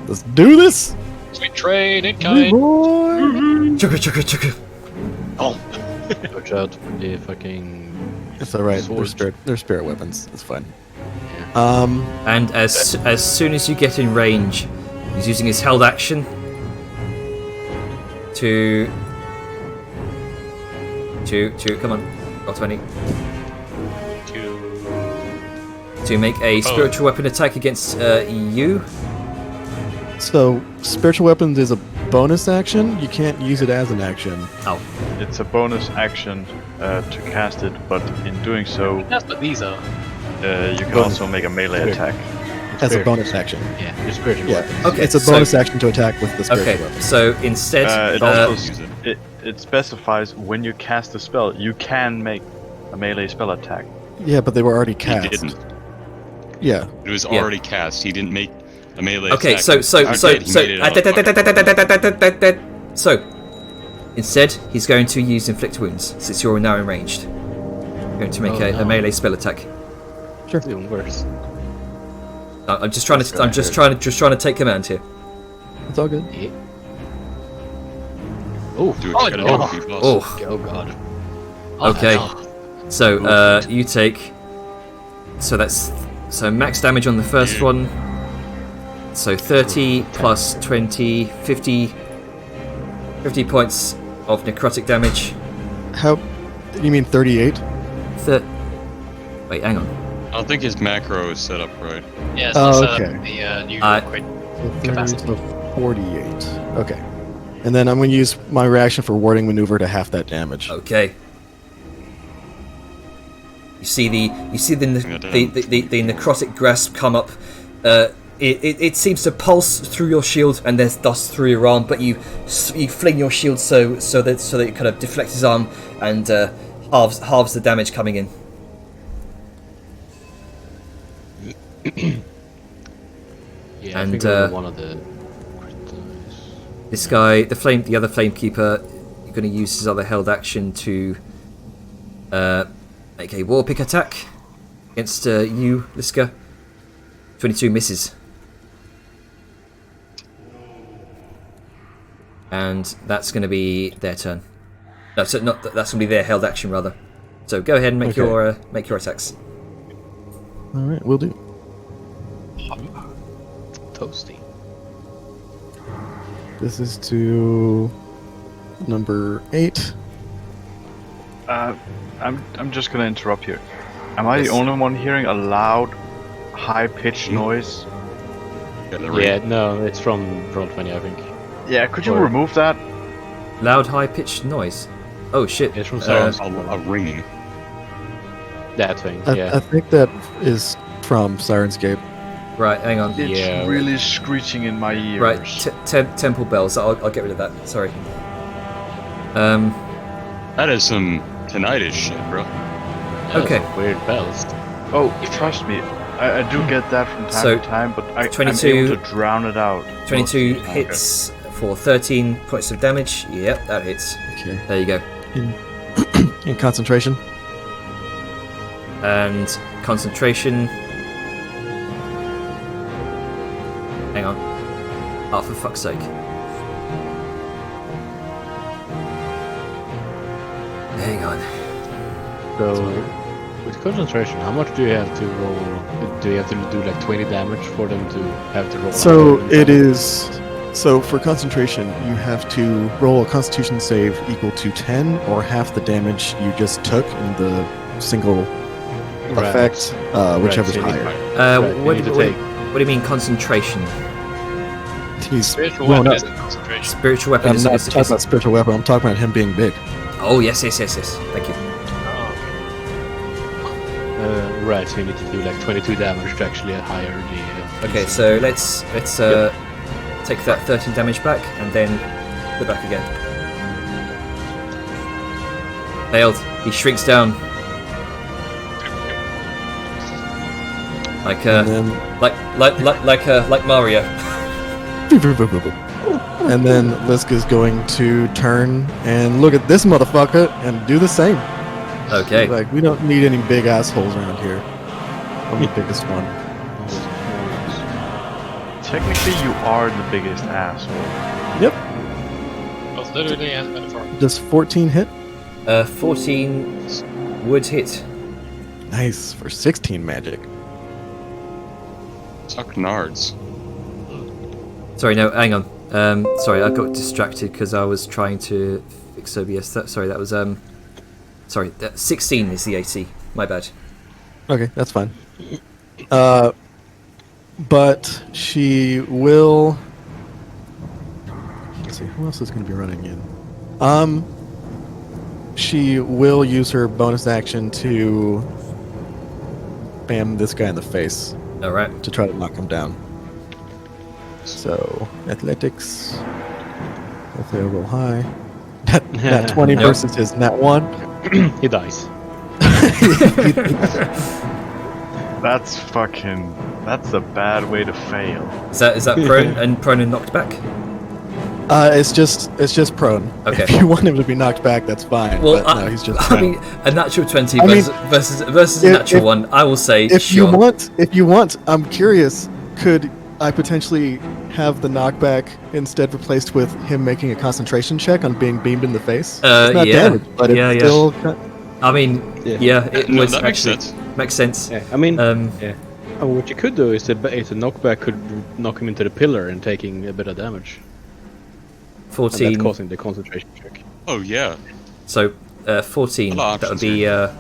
Let's do this! Sweet train in kind. Boy! Chugga chugga chugga. Oh, Watch out for the fucking. It's alright, Sword. they're spirit weapons. It's fine. Yeah. And as soon as you get in range, he's using his held action to come on, roll 20 to make a spiritual weapon attack against you. So, spiritual weapons is a bonus action. You can't use it as an action. Oh, It's a bonus action to cast it, but in doing so, that's what these are. you can Bonus. also make a melee Spirit. attack. As a Spiritual. bonus action. Yeah, your spiritual Yeah. weapons. Okay, It's a so- bonus action to attack with the spiritual okay. weapon. So instead, It also also it specifies when you cast a spell, you can make a melee spell attack. Yeah, but they were already He cast. didn't. Yeah. It was Yeah. already cast. He didn't make a melee okay. attack. So He made it out. so instead, he's going to use inflict wounds since you're now enraged. Going to make Oh, a no. melee spell attack. It's even worse. I'm just trying to take command here. It's all good. Yeah. Oh, Do it. Oh, Gotta no. do it, boss. Oh, oh god. okay. Oh, So you take. So that's max damage on the first one. So 30 plus 20, 50 points of necrotic damage. How? You mean 38? Wait, hang on. I don't think his macro is set up right. Yeah, it's not set up okay. in the new crit. So 30 Capacity. to 48. Okay. And then I'm going to use my reaction for warding maneuver to half that damage. Okay. You see the necrotic grasp come up. It seems to pulse through your shield and there's dust through your arm, but you fling your shield so that it kind of deflects his arm and halves the damage coming in. Yeah, And, I think we're one of the. This guy, the other Flamekeeper, you're going to use his other held action to make a war pick attack against you, Liska. 22 misses. And that's going to be their turn. No, so not that's going to be their held action rather. So go ahead and make your attacks. All right, we'll do. Toasty. This is to number 8. I'm just gonna interrupt here. Am I Yes. the only one hearing a loud, high-pitched noise? Yeah, no, it's from Roll20, I think. Yeah, could you Or- remove that? Loud, high-pitched noise. Oh shit. It's from Siren's A ringing. that thing, I yeah. think that is from Siren's Gate. Right, hang on. It's Yeah. really screeching in my ears. Right, temple bells. I'll get rid of that. Sorry. That is some tinnitus shit, bro. Those okay. are Weird bells. Oh, trust me, I do get that from time So, to time, but I'm 22 able to drown it out. 22 mostly. hits for 13 points of damage. Yep, that hits. Okay. There you go. In concentration. And concentration. Hang on. Oh, for fuck's sake. Hang on. So, with concentration, how much do you have to roll? Do you have to do like 20 damage for them to have to roll? So it is. So for concentration, you have to roll a Constitution save equal to 10 or half the damage you just took in the single Right. effect, whichever's so you need higher. Right, you need to take. What do you mean concentration? He's Spiritual blown weapon up. isn't concentration. Spiritual weapon I'm is, not is, talking is- about spiritual weapon. I'm talking about him being big. Oh, yes. Thank you. Oh, Right, so you need to do like 22 damage to actually higher the. Okay, DC. so let's take that 13 damage back and then put it back again. Failed. He shrinks down. Like And then, like Mario. and then Liska's going to turn and look at this motherfucker and do the same. Okay. Like, we don't need any big assholes around here. I'm the biggest one. Technically, you are the biggest asshole. Yep. both literally and metaphorically. Does 14 hit? 14 would hit. Nice for 16 magic. Suck nards. Sorry, no, hang on. Sorry, I got distracted because I was trying to fix OBS. That was 16 is the AC. My bad. Okay, that's fine. But she will. Let's see, who else is going to be running in? She will use her bonus action to bam this guy in the face All right. to try to knock him down. So athletics. Hopefully, I roll high. Nat 20 Nope. versus his nat 1. He dies. That's a bad way to fail. Is that prone and knocked back? It's just prone. Okay. If you want him to be knocked back, that's fine. Well, but no, he's just I prone. mean, a natural 20 I mean, versus a natural if- one. I will say, if sure. you want, I'm curious. Could I potentially have the knockback instead replaced with him making a concentration check on being beamed in the face? It's not yeah. damage, but it's Yeah. still. I mean, Yeah. yeah, it No, was that makes actually sense. makes sense. Yeah, I mean, Um, yeah. Oh, what you could do is the knockback could knock him into the pillar and taking a bit of damage. And 14. that's causing the concentration check. Oh yeah. So 14. A lot of That would options be here.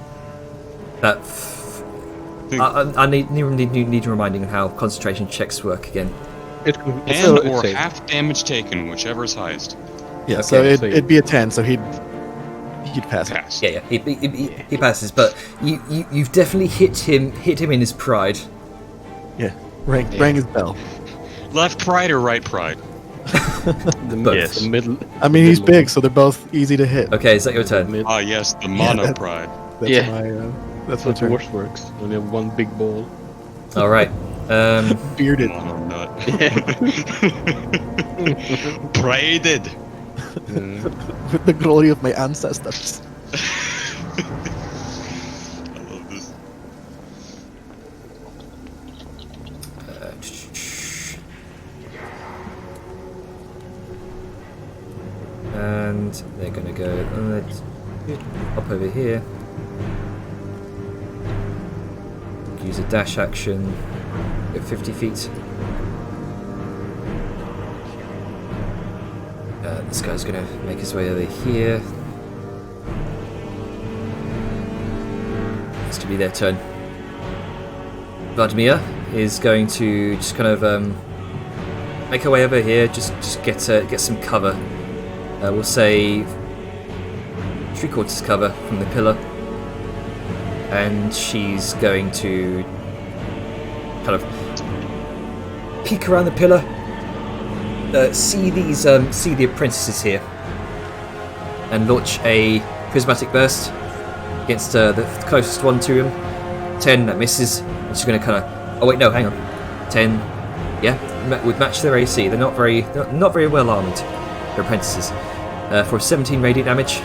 that. I need reminding of how concentration checks work again. And or half damage taken, whichever is highest. Yeah, Okay, so so it'd be a 10, so he'd pass it. Pass. Yeah, he passes, but you've definitely hit him in his pride. Yeah, rang his bell. Left pride or right pride? Yes. The middle. I mean, he's big, so they're both easy to hit. Okay, is that your turn? Mid, Ah yes, the mono that- pride. That's Yeah. my that's that's my what turn. worse works. When you have one big ball. All right. Bearded. Mono nut. Yeah. Prided. With the glory of my ancestors. I love this. And they're gonna go up over here. Use a dash action. Go 50 feet. This guy's gonna make his way over here. It's to be their turn. Vladimir is going to just kind of make her way over here. Just get some cover. We'll say 3/4 cover from the pillar, and she's going to kind of peek around the pillar. See the apprentices here, and launch a prismatic burst against the closest one to him. 10, that misses. And she's going to kind of. Oh wait, no, hang on. 10, yeah, would match their AC. They're not very well armed. They're apprentices. For 17 radiant damage,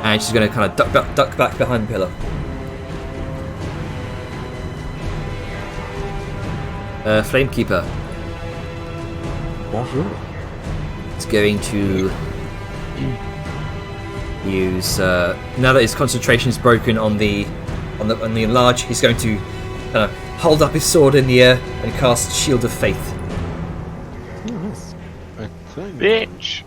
and she's going to kind of duck back behind the pillar. Flamekeeper. Bonjour. Is going to use now that his concentration is broken on the enlarge. He's going to kind of hold up his sword in the air and cast Shield of Faith. Bitch!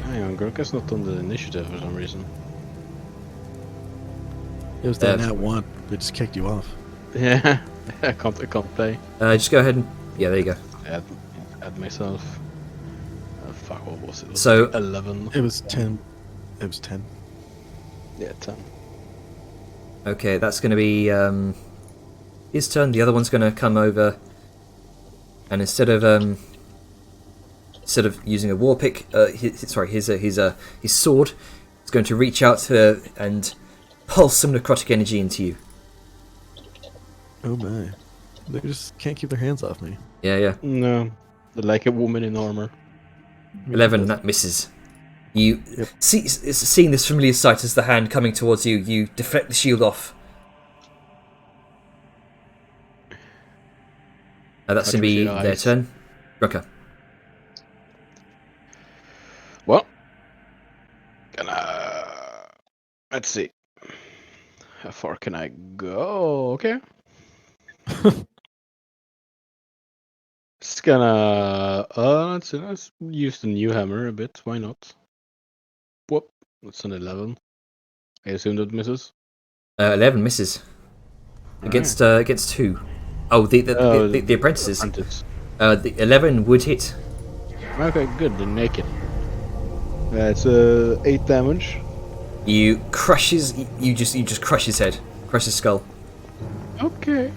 Hang on, Gorka's not on the initiative for some reason. It was that nat one. It just kicked you off. Yeah, I can't play. Just go ahead and there you go. Add myself. Fuck, what was it? Was So- it 11. It was 10. It was 10. Yeah, 10. Okay, that's going to be his turn. The other one's going to come over, and instead of using a war pick, his sword, is going to reach out and pulse some necrotic energy into you. Oh my. They just can't keep their hands off me. Yeah. No, they're like a woman in armor. 11, that misses. You seeing this familiar sight as the hand coming towards you, you deflect the shield off. That's going to be their turn. Rucker. Well, let's see. How far can I go? Okay. It's gonna let's use the new hammer a bit. Why not? Whoop. That's an 11. I assume that misses. 11 misses. Against who? Oh, the apprentices. Apprentice. The 11 would hit. Okay, good. Then make it. It's 8 damage. You just crush his head, crush his skull. Okay.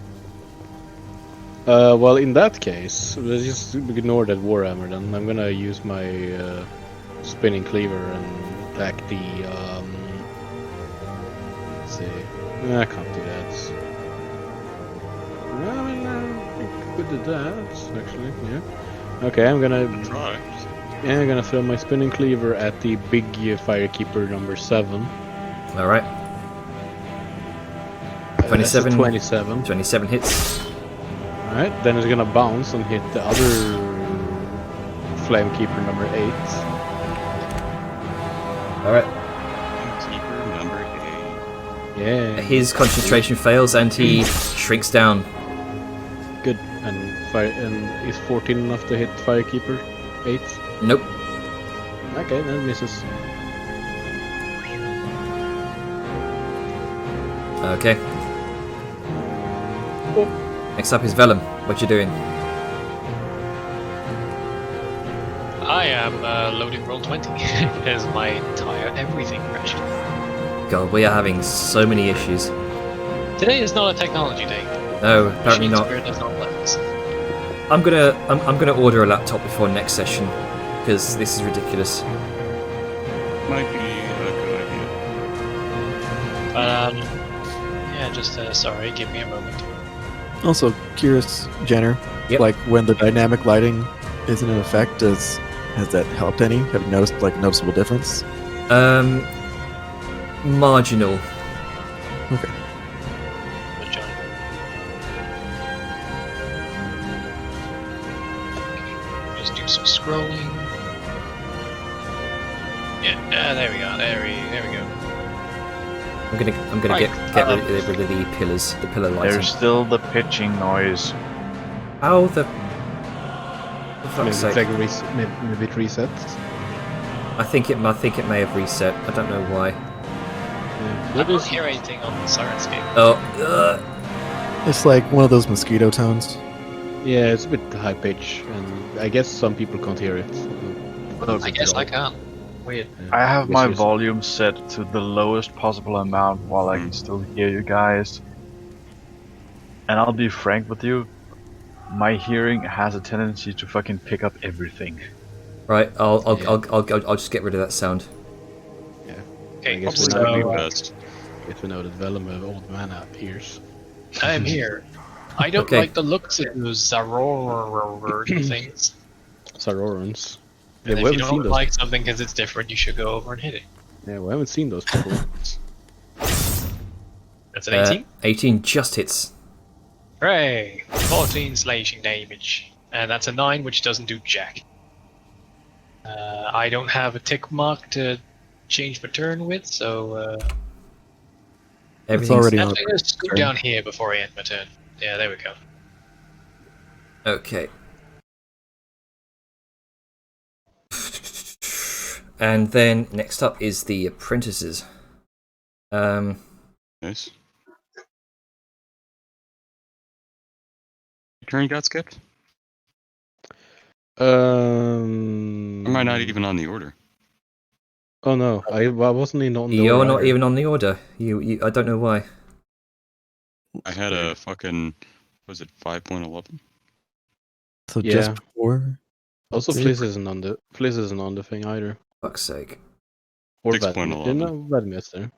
Well, in that case, let's just ignore that warhammer. Then I'm gonna use my spinning cleaver and attack the. Let's see. I can't do that. I mean, I could do that actually. Yeah. Okay, I'm gonna Try. Yeah, I'm gonna throw my spinning cleaver at the big Firekeeper number 7. All right. 27. 27. 27 hits. Alright, then it's gonna bounce and hit the other Flamekeeper number 8. All right. Keeper number Yeah. His concentration fails and he shrinks down. Good. And is 14 enough to hit Firekeeper? 8? Nope. Okay, that misses. Okay. Oh. Next up is Vellum. What you doing? I am loading Roll20 because my entire everything crashed. God, we are having so many issues. Today is not a technology day. No, apparently Machine not. Spirit does not let us. I'm gonna order a laptop before next session because this is ridiculous. Might be a good idea. But yeah, just sorry. Give me a moment. Also, curious, Jenner, Yep. like when the dynamic lighting isn't in effect, has that helped any? Have you noticed like a noticeable difference? Marginal. Okay. Good job. Okay, just do some scrolling. Yeah, there we go. There we go. I'm gonna Right, get rid of the pillars, the pillar lighting. There's still the pitching noise. How the? For Maybe fuck's it's sake. like maybe it resets. I think it may have reset. I don't know why. Yeah. I don't hear anything on the Sirenscape. Oh, It's like one of those mosquito tones. Yeah, it's a bit high pitch, and I guess some people can't hear it. I guess I can. Weird. I have my Guess volume set to the lowest possible amount while I can still hear you guys. And I'll be frank with you, my hearing has a tendency to fucking pick up everything. right. I'll Yeah. I'll just get rid of that sound. Yeah. Okay, I guess so That'd be know, best. Guess we know that Vellum have old man ears. I'm here. I don't Okay. like the looks of those Zaror things. Sarorans. Yeah, And we if you haven't seen don't those. like something because it's different, you should go over and hit it. Yeah, we haven't seen those before. That's an 18. 18 just hits. Hooray! 14 slashing damage. And that's a 9, which doesn't do jack. I don't have a tick mark to change my turn with, so It's already on. I'm going to scoot turn. down here before I end my turn. Yeah, there we go. Okay. And then next up is the apprentices. Nice. Your turn got skipped? Or am I not even on the order? Oh no, I wasn't even on the You're order not either. even on the order. You I don't know why. I had a fucking, was it 5.11? So Yeah. just before. Also, Yeah. Fliss isn't on the thing either. Fuck's sake. Or 6.11. No, Vladimir there.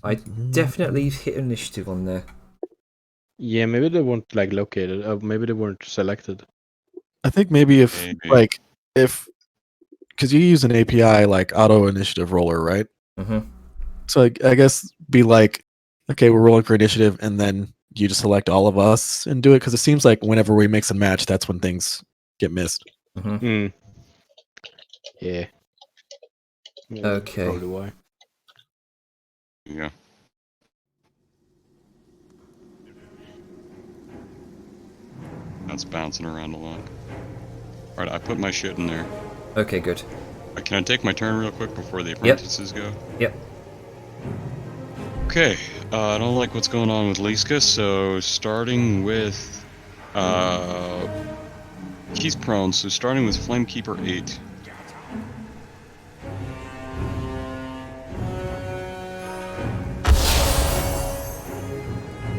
I definitely hit initiative on there. Yeah, maybe they weren't like located. Maybe they weren't selected. I think maybe if Maybe. because you use an API like auto initiative roller, right? Mm-hmm. So I guess be like, okay, we're rolling for initiative, and then you just select all of us and do it because it seems like whenever we mix and match, that's when things get missed. Mm-hmm. Hmm. Yeah. Yeah, that's Okay. Probably why. Yeah. That's bouncing around a lot. Alright, I put my shit in there. Okay, good. Can I take my turn real quick before the apprentices go? Yep. Okay, I don't like what's going on with Liska, so starting with... he's prone, so starting with Flamekeeper 8.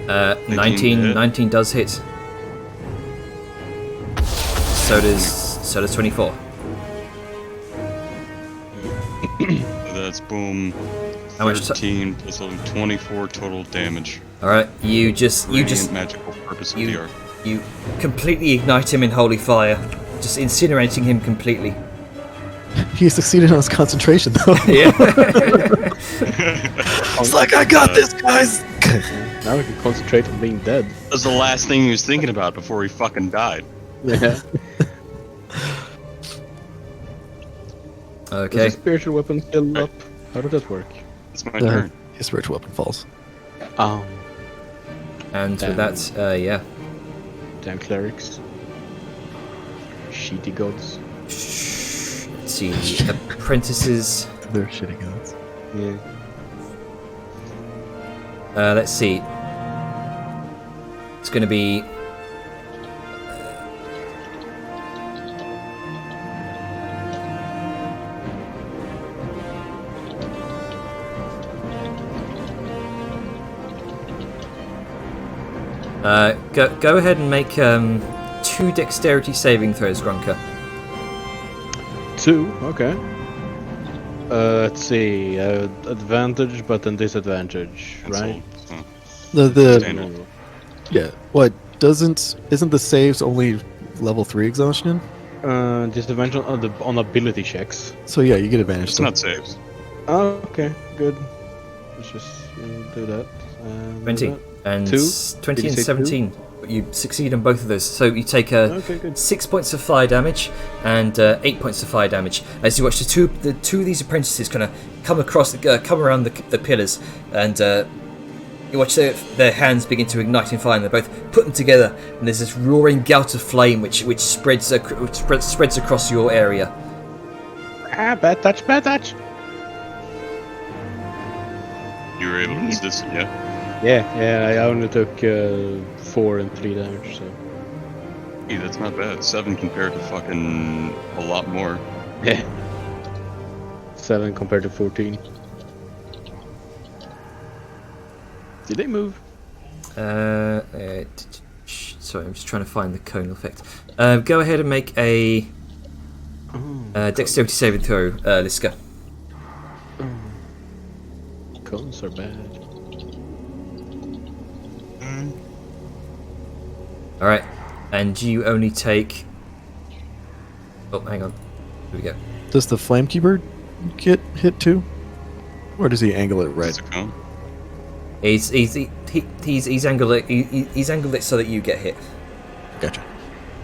Uh, 19 19, to hit. 19 does hit. So does 24. That's boom. How much 13 plus 11, 24 total damage. All right, you just Radiant magical purpose of the you art. you completely ignite him in holy fire, just incinerating him completely. He succeeded on his concentration though. Yeah. It's like I got this, guys. Now we can concentrate on being dead. That's the last thing he was thinking about before he fucking died. Yeah. Does Okay. the spiritual weapon still up? How does that work? It's my turn. His spiritual weapon falls. And with that, yeah. Damn clerics. Sheety gods. Let's see, the apprentices. They're shitty guns. Yeah. Let's see. It's going to be. Go ahead and make 2 dexterity saving throws, Grunker. 2, okay. Let's see, advantage, but then disadvantage, That's right? all, so. The Standard. yeah. What isn't the saves only level 3 exhaustion? Disadvantage on ability checks. So yeah, you get advantage. It's still. not saves. Oh, okay, good. Let's just do that. 20 and Two? 20 Did you and say 17. You succeed on both of those. So you take Okay, good. 6 points of fire damage and 8 points of fire damage as you watch the two of these apprentices kind of come around the pillars, and you watch their hands begin to ignite in fire, and they both put them together, and there's this roaring gout of flame which spreads across your area. Ah, bad touch, bad touch! You were able to miss this, yeah? Yeah, I only took 4 and 3 damage, so. Hey, that's not bad. 7 compared to fucking a lot more. Yeah. 7 compared to 14. Did they move? Sorry, I'm just trying to find the conal effect. Go ahead and make a dexterity saving throw, Liska. Cones are bad. Alright, and you only take... Oh, hang on. Here we go. Does the Flamekeeper get hit too, or does he angle it right? It's a cone. He's angled it so that you get hit. Gotcha.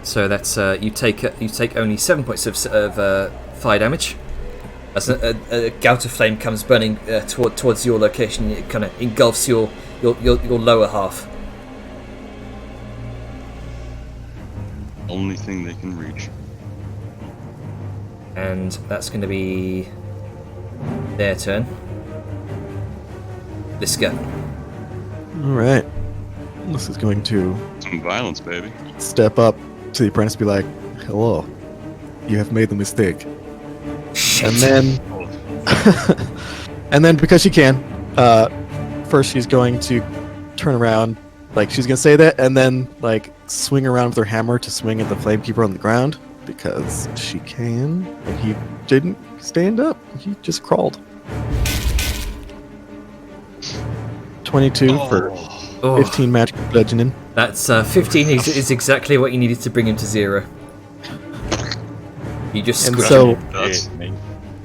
So that's you take only 7 points of fire damage. As a gout of flame comes burning towards your location, it kind of engulfs your lower half. Only thing they can reach. And that's going to be their turn. Liska. All right. This is going to Some violence, baby. step up to the apprentice, and be like, "Hello, you have made the mistake." And then, and then because she can, first she's going to turn around, like she's gonna say that, and then like swing around with her hammer to swing at the Flamekeeper on the ground because she can. And he didn't stand up; he just crawled. 22 for Oh, 15 magic bludgeoning. that's 15 is exactly what you needed to bring him to 0. You just And squish so- him. That's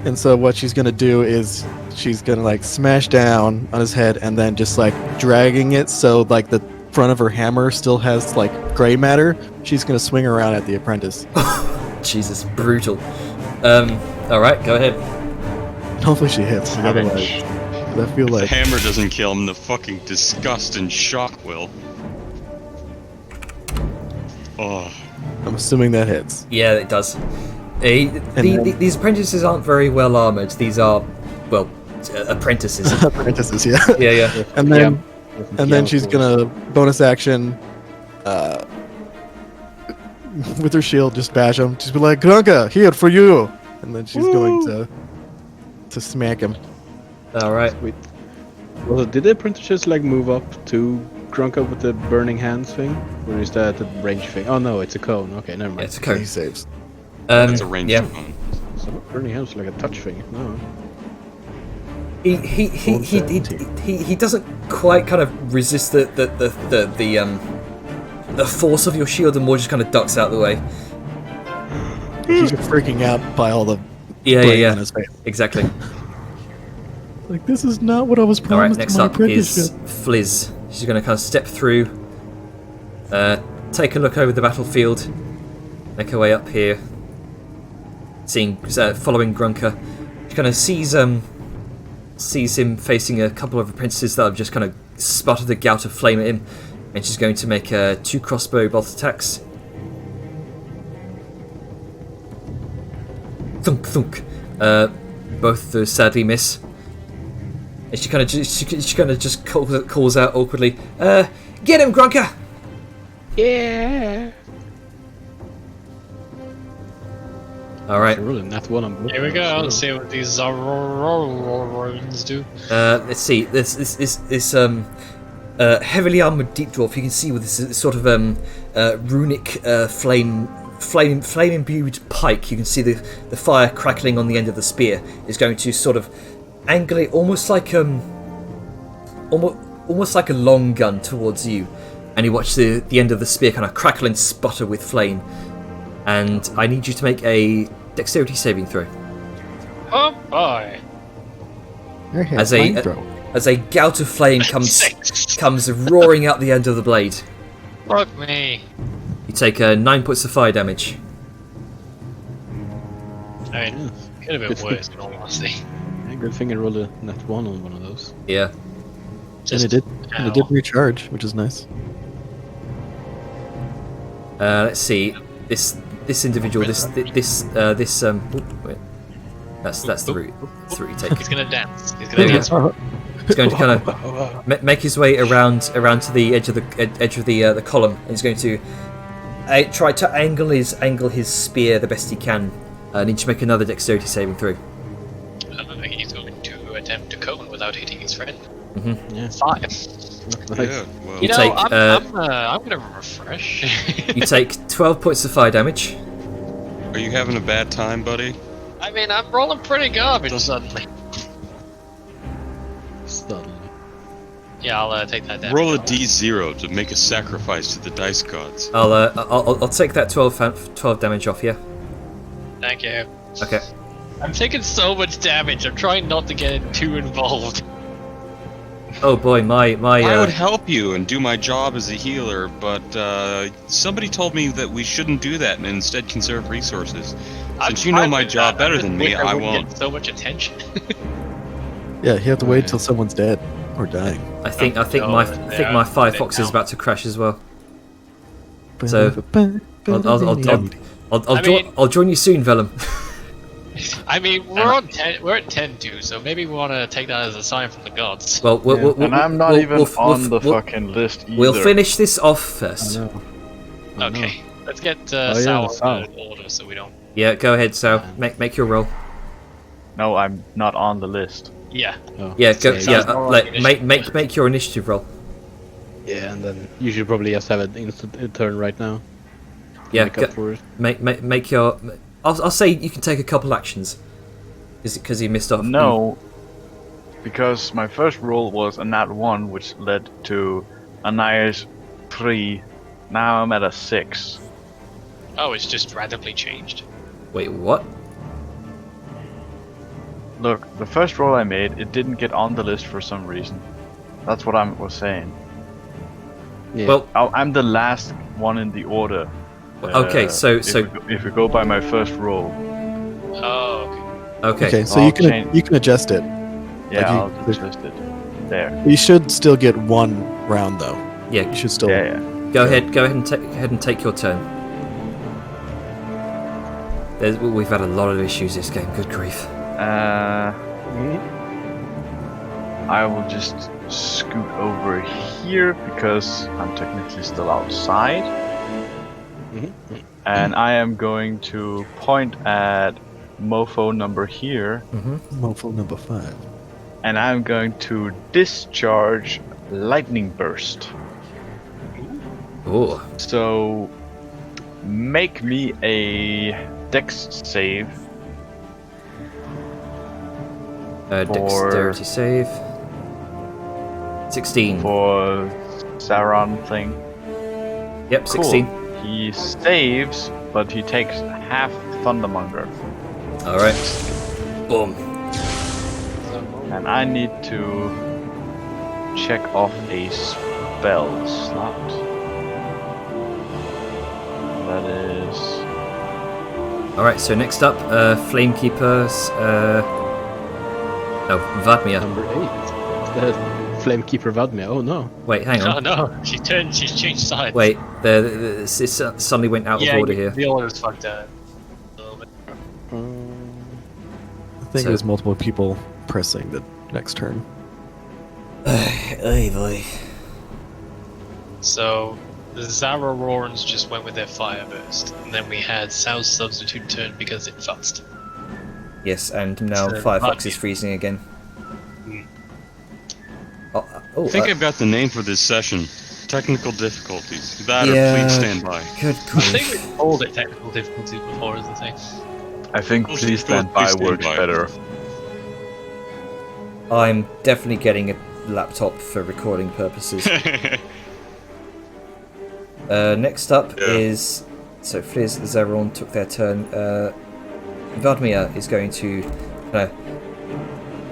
And so what she's gonna do is she's gonna like smash down on his head and then just like dragging it so like the front of her hammer still has like gray matter. She's gonna swing around at the apprentice. Jesus, brutal. Alright, go ahead. Hopefully she hits. Savage. Otherwise, I feel the like hammer doesn't kill him, the fucking disgust and shock will. Oh, I'm assuming that hits. Yeah, it does. then- These apprentices aren't very well armored. These are, well, apprentices. Apprentices, yeah. Yeah. And then she's gonna bonus action with her shield just bash him. Just be like, "Grunka, here for you!" And then she's going to smack him. Alright. Wait. Well, did the apprentices like move up to Grunka with the burning hands thing? Or is that the range thing? Oh no, it's a cone. Okay, never Yeah, mind. it's a He cone. saves. that's a ranged Yeah. cone. So burning hands is like a touch thing. No. He doesn't quite kind of resist the force of your shield, and more just kind of ducks out the way. He's just freaking out by all the Yeah, blame yeah. on his face. Exactly. Like, this is not what I was Alright, promised next in my up is apprenticeship. Fliz. She's going to kind of step through, take a look over the battlefield, make her way up here, following Grunker. She kind of sees sees him facing a couple of apprentices that have just kind of sputtered a gout of flame at him, and she's going to make 2 crossbow bolt attacks. Thunk thunk. Both of those sadly miss. And she kind of just calls out awkwardly, "Get him, Grunker!" Yeah. All right. Rolling that one on both. Here we go. So- Let's see what these Zorons do. Let's see. This heavily armored deep dwarf. You can see with this sort of runic flame imbued pike. You can see the fire crackling on the end of the spear is going to sort of angle it almost like a long gun towards you, and you watch the end of the spear kind of crackle and sputter with flame. And I need you to make a dexterity saving throw. Oh boy. As a gout of flame comes roaring out the end of the blade. Fuck me. You take 9 points of fire damage. I mean, could have been worse in all honesty. Yeah, good thing I rolled a nat 1 on one of those. Yeah. And it did recharge, which is nice. Let's see. This individual. Wait. That's the route. That's the route you take. He's gonna dance. He's There gonna you dance. go. He's going to kind of make his way around to the edge of the column, and he's going to try to angle his spear the best he can. Need to make another dexterity saving throw. He's going to attempt to cone without hitting his friend. Mm-hmm. Yeah. 5. Nice. Yeah, well, You know, take, I'm gonna refresh. You take 12 points of fire damage. are you having a bad time, buddy? I mean, I'm rolling pretty garbage suddenly. Suddenly. Yeah, I'll take that down. Roll a d0 to make a sacrifice to the dice gods. I'll take that 12 damage off you. Thank you. Okay. I'm taking so much damage. I'm trying not to get too involved. Oh boy, my I would help you and do my job as a healer, but somebody told me that we shouldn't do that and instead conserve resources. Since you know my job better than me, I won't. Get so much attention. Yeah, you have to wait till someone's dead or dying. I think my Firefox is about to crash as well. So I'll join you soon, Vellum. I mean, we're at 10-2, so maybe we want to take that as a sign from the gods. Well, And I'm not even on the fucking list either. We'll finish this off first. Okay, let's get yeah, Sal Sal. in order so we don't. Yeah, go ahead, Sal. Make your roll. No, I'm not on the list. Yeah. Oh. Yeah, go. Sounds Yeah, more like like make your initiative roll. Yeah, and then you should probably just have an instant turn right now. Yeah, Make up for it. make your. I'll say you can take a couple actions. Is it because you missed off? No, because my first roll was a nat 1, which led to a nice 3. Now I'm at a 6. Oh, it's just randomly changed. Wait, what? Look, the first roll I made, it didn't get on the list for some reason. That's what I was saying. Yeah. Well, I'm the last one in the order. okay, so if we go by my first roll, Oh, okay. okay. So I'll you can change- you can adjust it. yeah, you- I'll adjust it. There. You should still get one round though. Yeah, You should still. Yeah, yeah. go ahead and take your turn. We've had a lot of issues this game. Good grief. I will just scoot over here because I'm technically still outside. And I am going to point at mofo number here, Mofo number 5. and I'm going to discharge lightning burst. Oh, So make me a dex save. dexterity save. 16. For Sauron thing. Yep, 16. Cool. He saves, but he takes half Thundermonger. All right. Boom. And I need to check off a spell slot. That is... All right. So next up, Flamekeeper's No, Vladimir. Number 8. The Flamekeeper Vadmia. Oh no. Wait, hang Oh on. no, she's changed sides. Wait, it suddenly went out of order here. The order's fucked up. A little bit. I think So- there's multiple people pressing the next turn. Oy boy. So the Zara Rorans just went with their fire burst, and then we had South substitute turn because it futzed. Yes, and now So, Firefox Vladimir. is freezing again. Hmm. Oh, I think I've got the name for this session. Technical difficulties. That Yeah. or please stand by. good I think grief. we called it technical difficulties before, is the thing. I think Please please stand by stand works by. better. I'm definitely getting a laptop for recording purposes. Next up Yeah. is... So Fliz and Zeron took their turn. Vladimir is going to kind of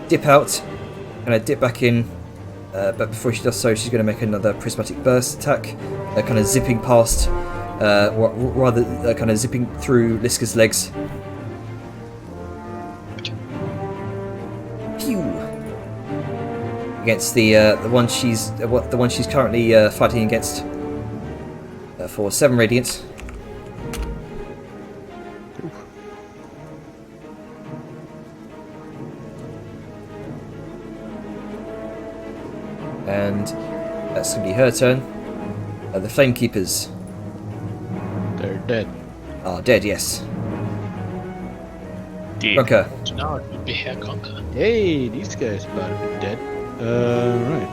dip out, kind of dip back in, but before she does so, she's going to make another prismatic burst attack, kind of zipping past, rather kind of zipping through Liska's legs. Pew! Against the one she's currently fighting against for 7 radiant. And that's going to be her turn. The Flamekeepers They're dead. are dead, yes. Deep. Grunker. So now it would be Herr Conker. Hey, these guys about to be dead. Right.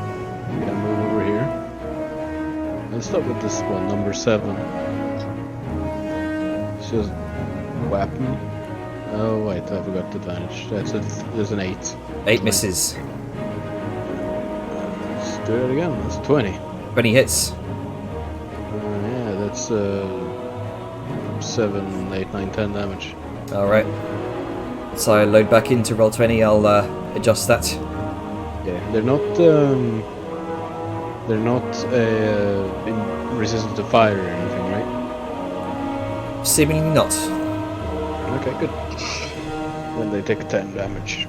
I'm gonna move over here. Let's start with this one, number 7. It's just weapon. Oh wait, I forgot the advantage. There's an 8. 8 misses. Let's do it again. That's 20. 20 hits. Yeah, that's 7, 8, 9, 10 damage. Alright. So I load back into Roll20, I'll adjust that. Yeah, they're not resistant to fire or anything, right? Seemingly not. Okay, good. Then they take 10 damage.